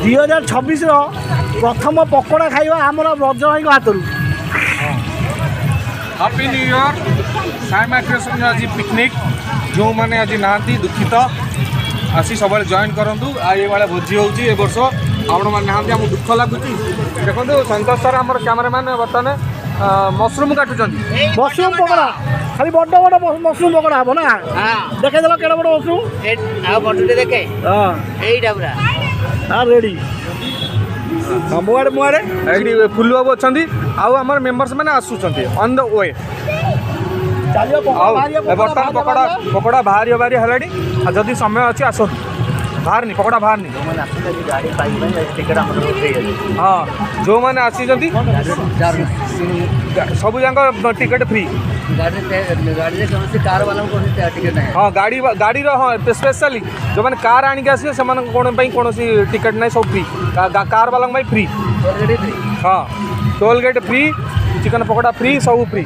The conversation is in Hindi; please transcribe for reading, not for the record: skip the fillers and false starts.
2026 प्रथम पकोड़ा खाइबा आमर रज भाई हाथ happy new year Saima creation आज पिकनिक जो मैंने आज नहांती दुखित आसी सब जॉइन करूँ ये भाई भोजी हो वर्ष आपण मैंने नहांती आम दुख लगुच देखो संतोष सर आम कैमेरामैन बर्तमान मशरूम काटुं मशरूम पकोड़ा खाली बड़ बड़ मशरूम पकोड़ा हम ना देखे देल केड़ा बड़ मशरूम देखे रेडी मुआड़े मुआड़े ये फुल बाबू अच्छा आम मेम्बर्स मैंने आसुँच ऑन द वे बर्तमान पकोड़ा पकोड़ा बाहरी बाहरी है जदि समय अच्छी आस बाहर नहीं पकोड़ा बाहर नहीं हाँ जो मैंने आसी सब जाक टिकेट फ्री हाँ गाड़ी गाड़ी हाँ स्पेशली जो मैंने कार आणिक आसे कौन कौन टिकेट ना सब फ्री कार वाला फ्री हाँ toll get free chicken pakora free सब फ्री